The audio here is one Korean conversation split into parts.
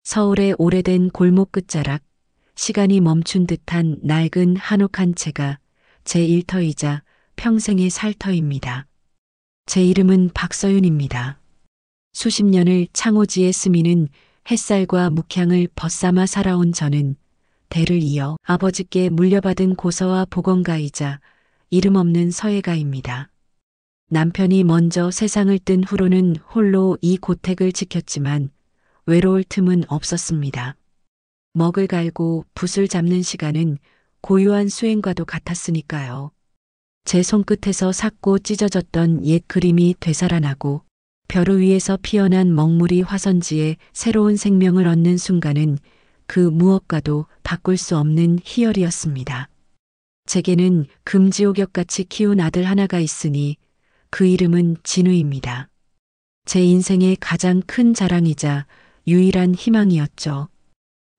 서울의 오래된 골목 끝자락, 시간이 멈춘 듯한 낡은 한옥 한 채가 제 일터이자 평생의 살터입니다. 제 이름은 박서윤입니다. 수십 년을 창호지에 스미는 햇살과 묵향을 벗삼아 살아온 저는 대를 이어 아버지께 물려받은 고서와 보건가이자 이름 없는 서예가입니다. 남편이 먼저 세상을 뜬 후로는 홀로 이 고택을 지켰지만 외로울 틈은 없었습니다. 먹을 갈고 붓을 잡는 시간은 고요한 수행과도 같았으니까요. 제 손끝에서 삭고 찢어졌던 옛 그림이 되살아나고 벼루 위에서 피어난 먹물이 화선지에 새로운 생명을 얻는 순간은 그 무엇과도 바꿀 수 없는 희열이었습니다. 제게는 금지옥역같이 키운 아들 하나가 있으니 그 이름은 진우입니다. 제 인생의 가장 큰 자랑이자 유일한 희망이었죠.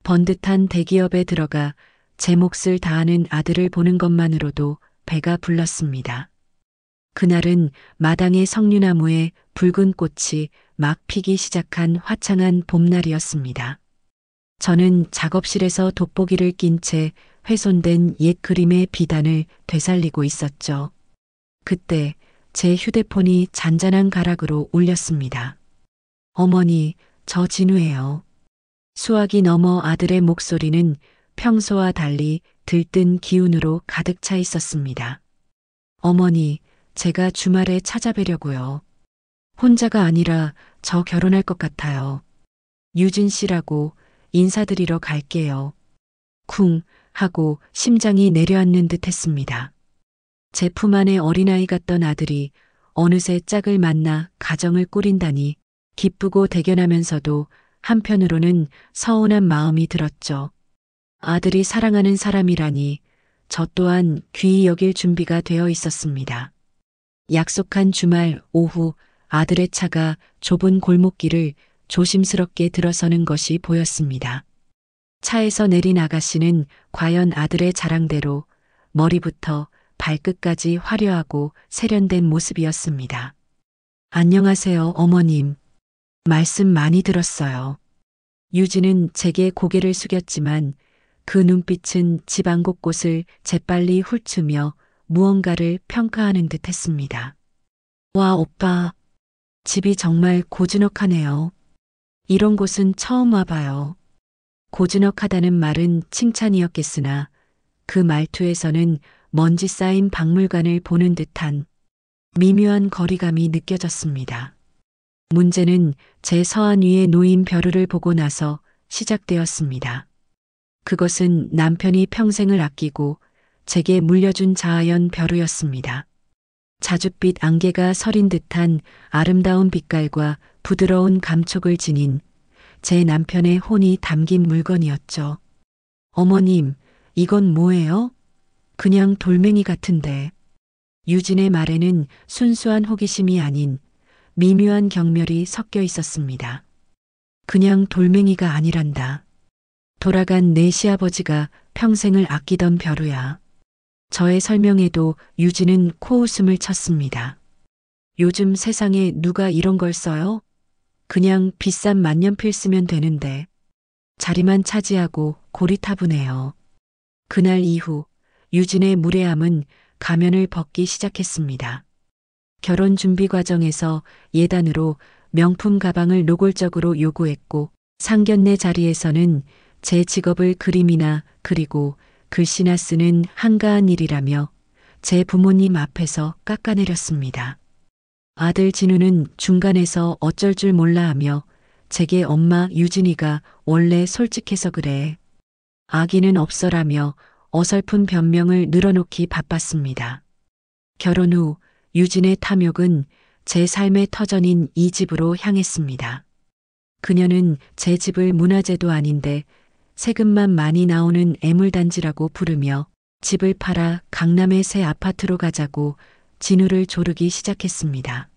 번듯한 대기업에 들어가 제 몫을 다하는 아들을 보는 것만으로도 배가 불렀습니다. 그날은 마당의 석류나무에 붉은 꽃이 막 피기 시작한 화창한 봄날이었습니다. 저는 작업실에서 돋보기를 낀 채 훼손된 옛 그림의 비단을 되살리고 있었죠. 그때 제 휴대폰이 잔잔한 가락으로 울렸습니다. 어머니, 저 진우예요. 수화기 너머 아들의 목소리는 평소와 달리 들뜬 기운으로 가득 차 있었습니다. 어머니, 제가 주말에 찾아뵈려고요. 혼자가 아니라 저 결혼할 것 같아요. 유진 씨라고 인사드리러 갈게요. 쿵 하고 심장이 내려앉는 듯 했습니다. 제 품 안에 어린아이 같던 아들이 어느새 짝을 만나 가정을 꾸린다니 기쁘고 대견하면서도 한편으로는 서운한 마음이 들었죠. 아들이 사랑하는 사람이라니 저 또한 귀히 여길 준비가 되어 있었습니다. 약속한 주말 오후 아들의 차가 좁은 골목길을 조심스럽게 들어서는 것이 보였습니다. 차에서 내린 아가씨는 과연 아들의 자랑대로 머리부터 발끝까지 화려하고 세련된 모습이었습니다. 안녕하세요, 어머님. 말씀 많이 들었어요. 유진은 제게 고개를 숙였지만 그 눈빛은 집안 곳곳을 재빨리 훑으며 무언가를 평가하는 듯 했습니다. 와, 오빠. 집이 정말 고즈넉하네요. 이런 곳은 처음 와봐요. 고즈넉하다는 말은 칭찬이었겠으나 그 말투에서는 먼지 쌓인 박물관을 보는 듯한 미묘한 거리감이 느껴졌습니다. 문제는 제 서한 위에 놓인 벼루를 보고 나서 시작되었습니다. 그것은 남편이 평생을 아끼고 제게 물려준 자아연 벼루였습니다. 자줏빛 안개가 서린 듯한 아름다운 빛깔과 부드러운 감촉을 지닌 제 남편의 혼이 담긴 물건이었죠. 어머님, 이건 뭐예요? 그냥 돌멩이 같은데. 유진의 말에는 순수한 호기심이 아닌 미묘한 경멸이 섞여 있었습니다. 그냥 돌멩이가 아니란다. 돌아간 내 시아버지가 평생을 아끼던 벼루야. 저의 설명에도 유진은 코웃음을 쳤습니다. 요즘 세상에 누가 이런 걸 써요? 그냥 비싼 만년필 쓰면 되는데. 자리만 차지하고 고리타분해요. 그날 이후 유진의 무례함은 가면을 벗기 시작했습니다. 결혼 준비 과정에서 예단으로 명품 가방을 노골적으로 요구했고 상견례 자리에서는 제 직업을 그림이나 그리고 글씨나 쓰는 한가한 일이라며 제 부모님 앞에서 깎아내렸습니다. 아들 진우는 중간에서 어쩔 줄 몰라 하며 제게 엄마 유진이가 원래 솔직해서 그래. 아기는 없어라며 어설픈 변명을 늘어놓기 바빴습니다. 결혼 후 유진의 탐욕은 제 삶의 터전인 이 집으로 향했습니다. 그녀는 제 집을 문화재도 아닌데 세금만 많이 나오는 애물단지라고 부르며 집을 팔아 강남의 새 아파트로 가자고 진우를 조르기 시작했습니다.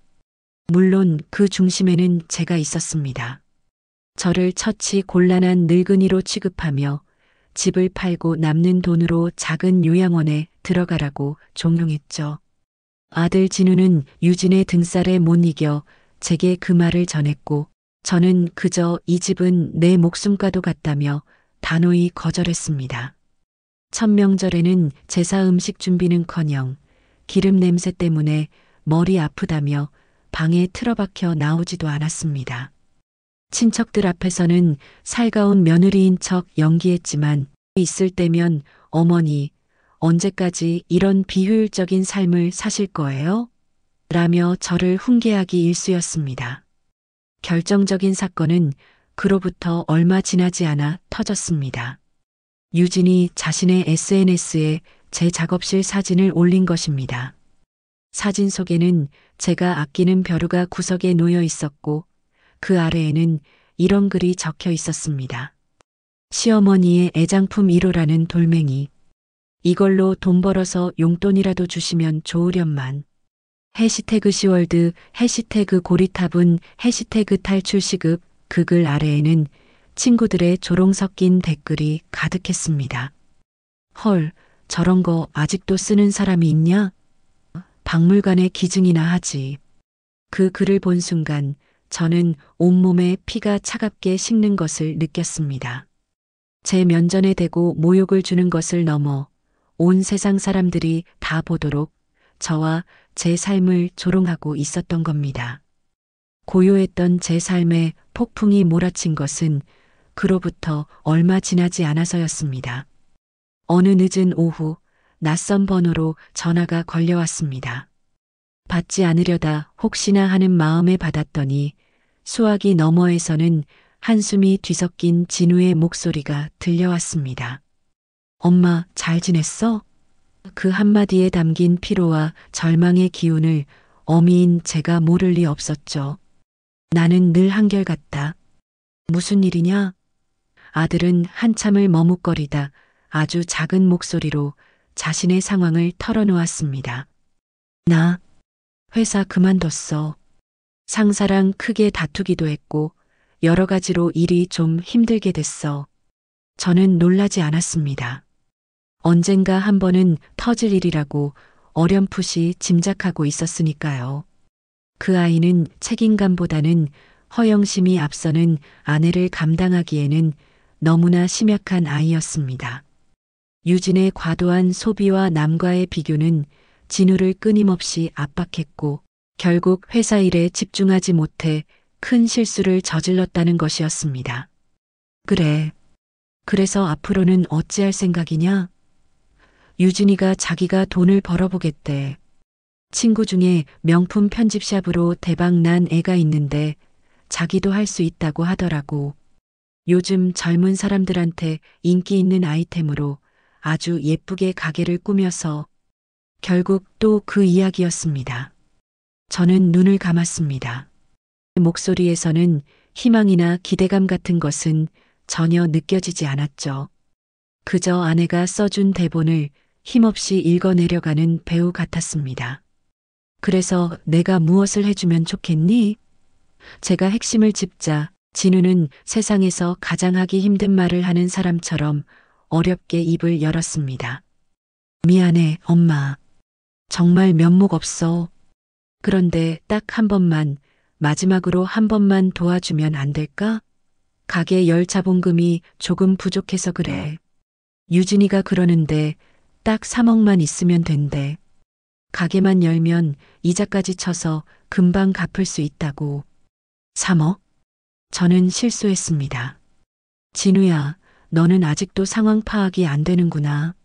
물론 그 중심에는 제가 있었습니다. 저를 처치 곤란한 늙은이로 취급하며 집을 팔고 남는 돈으로 작은 요양원에 들어가라고 종용했죠. 아들 진우는 유진의 등살에 못 이겨 제게 그 말을 전했고 저는 그저 이 집은 내 목숨과도 같다며 단호히 거절했습니다. 첫 명절에는 제사 음식 준비는커녕 기름 냄새 때문에 머리 아프다며 방에 틀어박혀 나오지도 않았습니다. 친척들 앞에서는 살가운 며느리인 척 연기했지만 있을 때면 어머니, 언제까지 이런 비효율적인 삶을 사실 거예요? 라며 저를 훈계하기 일쑤였습니다. 결정적인 사건은 그로부터 얼마 지나지 않아 터졌습니다. 유진이 자신의 SNS에 제 작업실 사진을 올린 것입니다. 사진 속에는 제가 아끼는 벼루가 구석에 놓여 있었고 그 아래에는 이런 글이 적혀 있었습니다. 시어머니의 애장품 1호라는 돌멩이. 이걸로 돈 벌어서 용돈이라도 주시면 좋으련만. 해시태그 시월드, 해시태그 고리타분, 해시태그 탈출시급. 그 글 아래에는 친구들의 조롱 섞인 댓글이 가득했습니다. 헐, 저런 거 아직도 쓰는 사람이 있냐? 박물관에 기증이나 하지. 그 글을 본 순간 저는 온몸에 피가 차갑게 식는 것을 느꼈습니다. 제 면전에 대고 모욕을 주는 것을 넘어 온 세상 사람들이 다 보도록 저와 제 삶을 조롱하고 있었던 겁니다. 고요했던 제 삶에 폭풍이 몰아친 것은 그로부터 얼마 지나지 않아서였습니다. 어느 늦은 오후 낯선 번호로 전화가 걸려왔습니다. 받지 않으려다 혹시나 하는 마음에 받았더니 수화기 너머에서는 한숨이 뒤섞인 진우의 목소리가 들려왔습니다. 엄마, 잘 지냈어? 그 한마디에 담긴 피로와 절망의 기운을 어미인 제가 모를 리 없었죠. 나는 늘 한결같다. 무슨 일이냐? 아들은 한참을 머뭇거리다 아주 작은 목소리로 자신의 상황을 털어놓았습니다. 나 회사 그만뒀어. 상사랑 크게 다투기도 했고 여러 가지로 일이 좀 힘들게 됐어. 저는 놀라지 않았습니다. 언젠가 한 번은 터질 일이라고 어렴풋이 짐작하고 있었으니까요. 그 아이는 책임감보다는 허영심이 앞서는 아내를 감당하기에는 너무나 심약한 아이였습니다. 유진의 과도한 소비와 남과의 비교는 진우를 끊임없이 압박했고 결국 회사 일에 집중하지 못해 큰 실수를 저질렀다는 것이었습니다. 그래. 그래서 앞으로는 어찌할 생각이냐? 유진이가 자기가 돈을 벌어보겠대. 친구 중에 명품 편집샵으로 대박 난 애가 있는데 자기도 할 수 있다고 하더라고. 요즘 젊은 사람들한테 인기 있는 아이템으로 아주 예쁘게 가게를 꾸며서 결국 또 그 이야기였습니다. 저는 눈을 감았습니다. 목소리에서는 희망이나 기대감 같은 것은 전혀 느껴지지 않았죠. 그저 아내가 써준 대본을 힘없이 읽어내려가는 배우 같았습니다. 그래서 내가 무엇을 해주면 좋겠니? 제가 핵심을 짚자 진우는 세상에서 가장 하기 힘든 말을 하는 사람처럼 어렵게 입을 열었습니다. 미안해, 엄마. 정말 면목 없어. 그런데 딱 한 번만, 마지막으로 한 번만 도와주면 안 될까? 가게 열 자본금이 조금 부족해서 그래. 유진이가 그러는데 딱 3억만 있으면 된대. 가게만 열면 이자까지 쳐서 금방 갚을 수 있다고. 3억? 저는 실수했습니다. 진우야, 너는 아직도 상황 파악이 안 되는구나.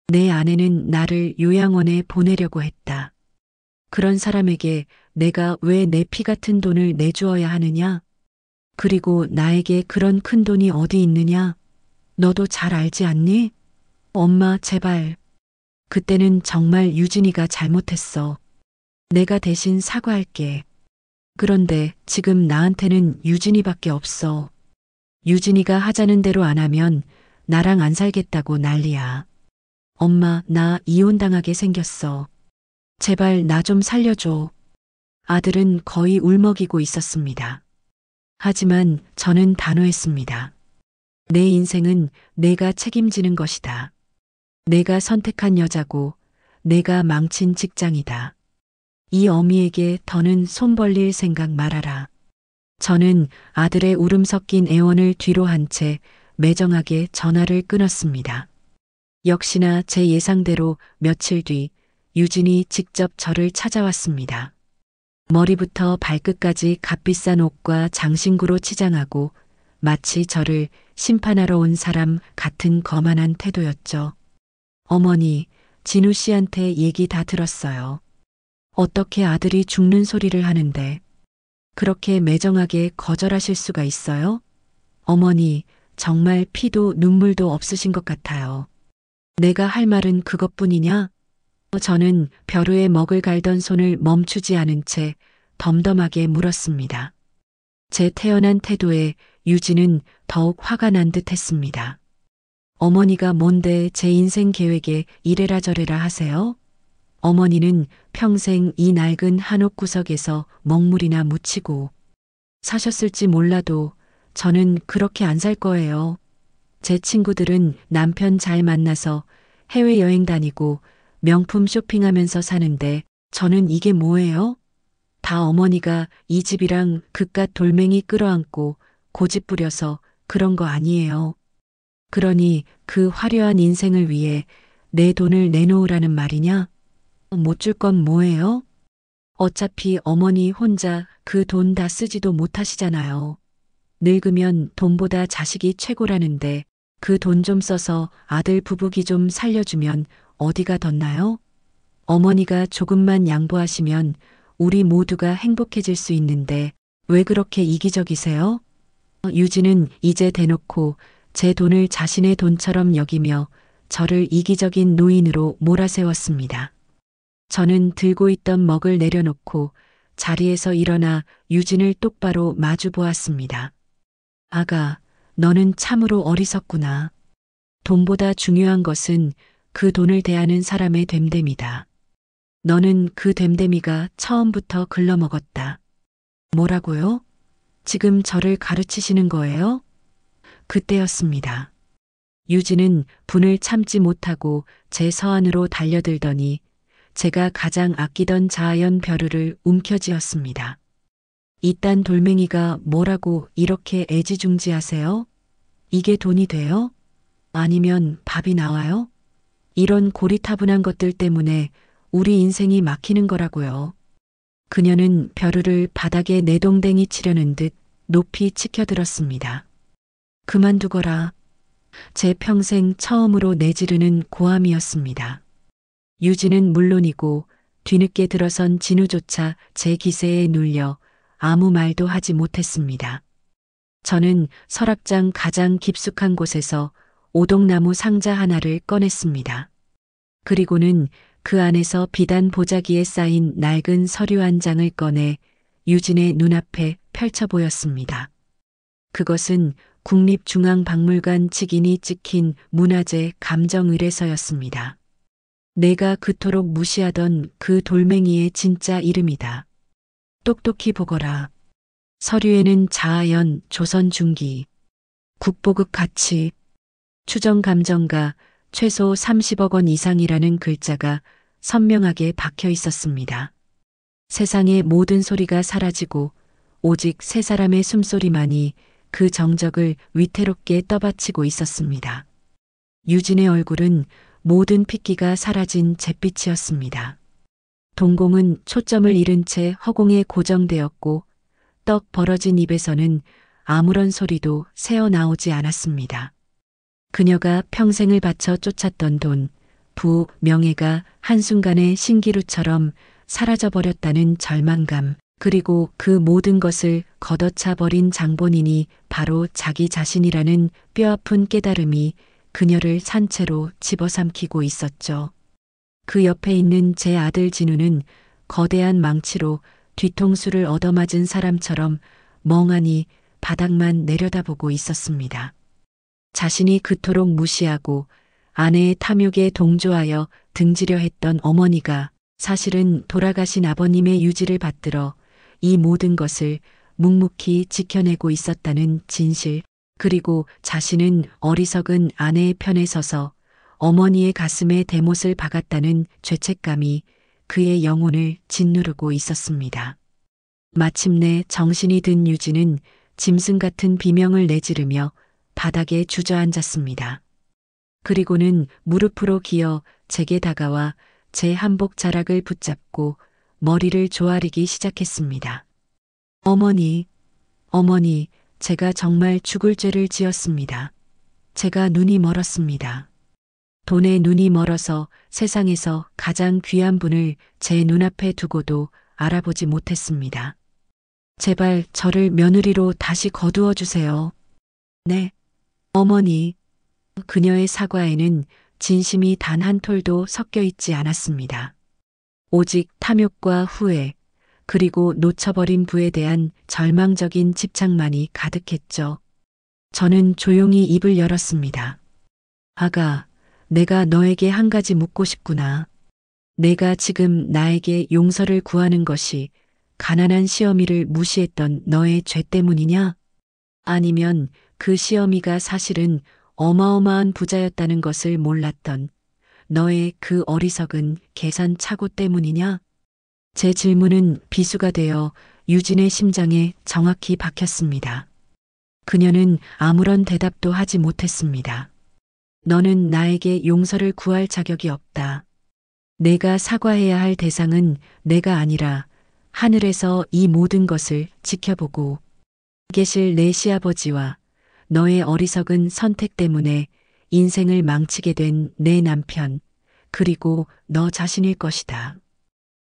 내 아내는 나를 요양원에 보내려고 했다. 그런 사람에게 내가 왜 내 피 같은 돈을 내주어야 하느냐? 그리고 나에게 그런 큰 돈이 어디 있느냐? 너도 잘 알지 않니? 엄마, 제발. 그때는 정말 유진이가 잘못했어. 내가 대신 사과할게. 그런데 지금 나한테는 유진이밖에 없어. 유진이가 하자는 대로 안 하면 나랑 안 살겠다고 난리야. 엄마, 나 이혼당하게 생겼어. 제발 나 좀 살려줘. 아들은 거의 울먹이고 있었습니다. 하지만 저는 단호했습니다. 내 인생은 내가 책임지는 것이다. 내가 선택한 여자고 내가 망친 직장이다. 이 어미에게 더는 손 벌릴 생각 말아라. 저는 아들의 울음 섞인 애원을 뒤로 한 채 매정하게 전화를 끊었습니다. 역시나 제 예상대로 며칠 뒤 유진이 직접 저를 찾아왔습니다. 머리부터 발끝까지 값비싼 옷과 장신구로 치장하고 마치 저를 심판하러 온 사람 같은 거만한 태도였죠. 어머니, 진우 씨한테 얘기 다 들었어요. 어떻게 아들이 죽는 소리를 하는데 그렇게 매정하게 거절하실 수가 있어요? 어머니, 정말 피도 눈물도 없으신 것 같아요. 내가 할 말은 그것뿐이냐? 저는 벼루에 먹을 갈던 손을 멈추지 않은 채 덤덤하게 물었습니다. 제 태연한 태도에 유진은 더욱 화가 난 듯 했습니다. 어머니가 뭔데 제 인생 계획에 이래라 저래라 하세요? 어머니는 평생 이 낡은 한옥 구석에서 먹물이나 묻히고 사셨을지 몰라도 저는 그렇게 안 살 거예요. 제 친구들은 남편 잘 만나서 해외여행 다니고 명품 쇼핑하면서 사는데 저는 이게 뭐예요? 다 어머니가 이 집이랑 그깟 돌멩이 끌어안고 고집 부려서 그런 거 아니에요. 그러니 그 화려한 인생을 위해 내 돈을 내놓으라는 말이냐? 못 줄 건 뭐예요? 어차피 어머니 혼자 그 돈 다 쓰지도 못하시잖아요. 늙으면 돈보다 자식이 최고라는데 그 돈 좀 써서 아들 부부기 좀 살려주면 어디가 덧나요? 어머니가 조금만 양보하시면 우리 모두가 행복해질 수 있는데 왜 그렇게 이기적이세요? 유진은 이제 대놓고 제 돈을 자신의 돈처럼 여기며 저를 이기적인 노인으로 몰아세웠습니다. 저는 들고 있던 먹을 내려놓고 자리에서 일어나 유진을 똑바로 마주 보았습니다. 아가, 너는 참으로 어리석구나. 돈보다 중요한 것은 그 돈을 대하는 사람의 됨됨이다. 너는 그 됨됨이가 처음부터 글러먹었다. 뭐라고요? 지금 저를 가르치시는 거예요? 그때였습니다. 유진은 분을 참지 못하고 제 서안으로 달려들더니 제가 가장 아끼던 자아연 벼루를 움켜쥐었습니다. 이딴 돌멩이가 뭐라고 이렇게 애지중지하세요? 이게 돈이 돼요? 아니면 밥이 나와요? 이런 고리타분한 것들 때문에 우리 인생이 막히는 거라고요. 그녀는 벼루를 바닥에 내동댕이 치려는 듯 높이 치켜들었습니다. 그만두거라. 제 평생 처음으로 내지르는 고함이었습니다. 유진은 물론이고 뒤늦게 들어선 진우조차 제 기세에 눌려 아무 말도 하지 못했습니다. 저는 서랍장 가장 깊숙한 곳에서 오동나무 상자 하나를 꺼냈습니다. 그리고는 그 안에서 비단 보자기에 쌓인 낡은 서류 한 장을 꺼내 유진의 눈앞에 펼쳐 보였습니다. 그것은 국립중앙박물관 직인이 찍힌 문화재 감정의뢰서였습니다. 내가 그토록 무시하던 그 돌멩이의 진짜 이름이다. 똑똑히 보거라. 서류에는 자아연, 조선중기, 국보급 가치, 추정감정가 최소 30억 원 이상이라는 글자가 선명하게 박혀 있었습니다. 세상의 모든 소리가 사라지고 오직 세 사람의 숨소리만이 그 정적을 위태롭게 떠받치고 있었습니다. 유진의 얼굴은 모든 핏기가 사라진 잿빛이었습니다. 동공은 초점을 잃은 채 허공에 고정되었고 떡 벌어진 입에서는 아무런 소리도 새어나오지 않았습니다. 그녀가 평생을 바쳐 쫓았던 돈, 부, 명예가 한순간에 신기루처럼 사라져버렸다는 절망감, 그리고 그 모든 것을 걷어차 버린 장본인이 바로 자기 자신이라는 뼈아픈 깨달음이 그녀를 산채로 집어삼키고 있었죠. 그 옆에 있는 제 아들 진우는 거대한 망치로 뒤통수를 얻어맞은 사람처럼 멍하니 바닥만 내려다보고 있었습니다. 자신이 그토록 무시하고 아내의 탐욕에 동조하여 등지려 했던 어머니가 사실은 돌아가신 아버님의 유지를 받들어 이 모든 것을 묵묵히 지켜내고 있었다는 진실, 그리고 자신은 어리석은 아내의 편에 서서 어머니의 가슴에 대못을 박았다는 죄책감이 그의 영혼을 짓누르고 있었습니다. 마침내 정신이 든 유진은 짐승 같은 비명을 내지르며 바닥에 주저앉았습니다. 그리고는 무릎으로 기어 제게 다가와 제 한복 자락을 붙잡고 머리를 조아리기 시작했습니다. 어머니, 어머니, 제가 정말 죽을 죄를 지었습니다. 제가 눈이 멀었습니다. 돈에 눈이 멀어서 세상에서 가장 귀한 분을 제 눈앞에 두고도 알아보지 못했습니다. 제발 저를 며느리로 다시 거두어 주세요. 네, 어머니. 그녀의 사과에는 진심이 단 한 톨도 섞여 있지 않았습니다. 오직 탐욕과 후회, 그리고 놓쳐버린 부에 대한 절망적인 집착만이 가득했죠. 저는 조용히 입을 열었습니다. 아가, 내가 너에게 한 가지 묻고 싶구나. 내가 지금 나에게 용서를 구하는 것이 가난한 시어미를 무시했던 너의 죄 때문이냐? 아니면 그 시어미가 사실은 어마어마한 부자였다는 것을 몰랐던 너의 그 어리석은 계산 착오 때문이냐? 제 질문은 비수가 되어 유진의 심장에 정확히 박혔습니다. 그녀는 아무런 대답도 하지 못했습니다. 너는 나에게 용서를 구할 자격이 없다. 내가 사과해야 할 대상은 내가 아니라 하늘에서 이 모든 것을 지켜보고 계실 내 시아버지와 너의 어리석은 선택 때문에 인생을 망치게 된 내 남편, 그리고 너 자신일 것이다.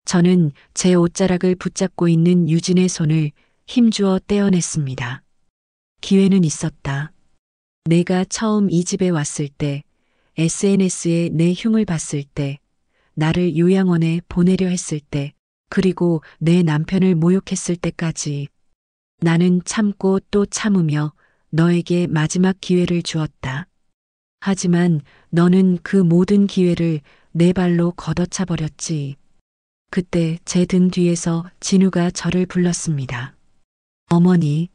저는 제 옷자락을 붙잡고 있는 유진의 손을 힘주어 떼어냈습니다. 기회는 있었다. 내가 처음 이 집에 왔을 때, SNS에 내 흉을 봤을 때, 나를 요양원에 보내려 했을 때, 그리고 내 남편을 모욕했을 때까지 나는 참고 또 참으며 너에게 마지막 기회를 주었다. 하지만 너는 그 모든 기회를 내 발로 걷어차 버렸지. 그때 제 등 뒤에서 진우가 저를 불렀습니다. 어머니,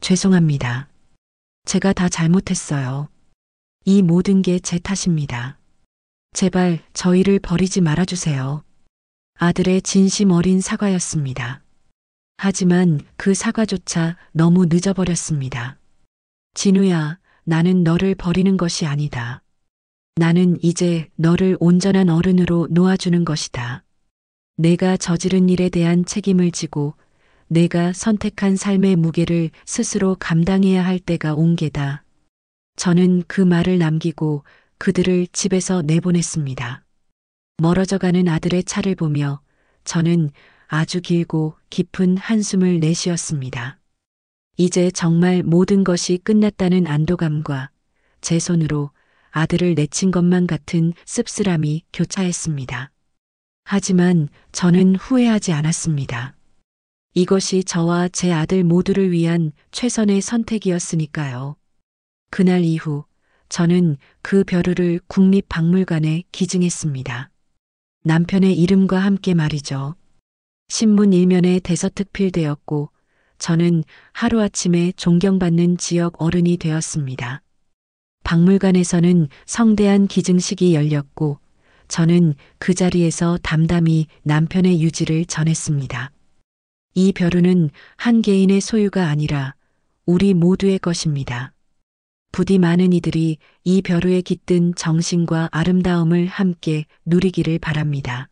죄송합니다. 제가 다 잘못했어요. 이 모든 게 제 탓입니다. 제발 저희를 버리지 말아주세요. 아들의 진심 어린 사과였습니다. 하지만 그 사과조차 너무 늦어버렸습니다. 진우야, 나는 너를 버리는 것이 아니다. 나는 이제 너를 온전한 어른으로 놓아주는 것이다. 내가 저지른 일에 대한 책임을 지고 내가 선택한 삶의 무게를 스스로 감당해야 할 때가 온 게다. 저는 그 말을 남기고 그들을 집에서 내보냈습니다. 멀어져가는 아들의 차를 보며 저는 아주 길고 깊은 한숨을 내쉬었습니다. 이제 정말 모든 것이 끝났다는 안도감과 제 손으로 아들을 내친 것만 같은 씁쓸함이 교차했습니다. 하지만 저는 후회하지 않았습니다. 이것이 저와 제 아들 모두를 위한 최선의 선택이었으니까요. 그날 이후 저는 그 벼루를 국립박물관에 기증했습니다. 남편의 이름과 함께 말이죠. 신문 일면에 대서특필되었고 저는 하루아침에 존경받는 지역 어른이 되었습니다. 박물관에서는 성대한 기증식이 열렸고 저는 그 자리에서 담담히 남편의 유지를 전했습니다. 이 벼루는 한 개인의 소유가 아니라 우리 모두의 것입니다. 부디 많은 이들이 이 벼루에 깃든 정신과 아름다움을 함께 누리기를 바랍니다.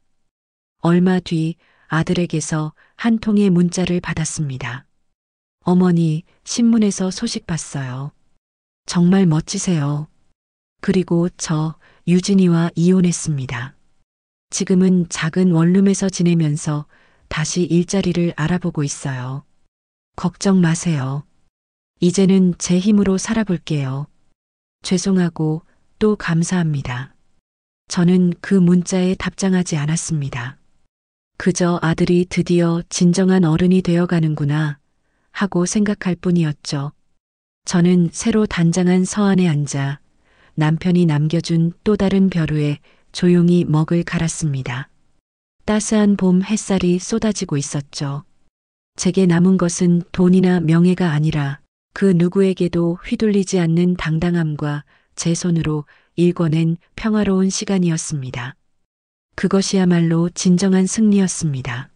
얼마 뒤 아들에게서 한 통의 문자를 받았습니다. 어머니, 신문에서 소식 봤어요. 정말 멋지세요. 그리고 저 유진이와 이혼했습니다. 지금은 작은 원룸에서 지내면서 다시 일자리를 알아보고 있어요. 걱정 마세요. 이제는 제 힘으로 살아볼게요. 죄송하고 또 감사합니다. 저는 그 문자에 답장하지 않았습니다. 그저 아들이 드디어 진정한 어른이 되어가는구나 하고 생각할 뿐이었죠. 저는 새로 단장한 서안에 앉아 남편이 남겨준 또 다른 벼루에 조용히 먹을 갈았습니다. 따스한 봄 햇살이 쏟아지고 있었죠. 제게 남은 것은 돈이나 명예가 아니라 그 누구에게도 휘둘리지 않는 당당함과 제 손으로 일궈낸 평화로운 시간이었습니다. 그것이야말로 진정한 승리였습니다.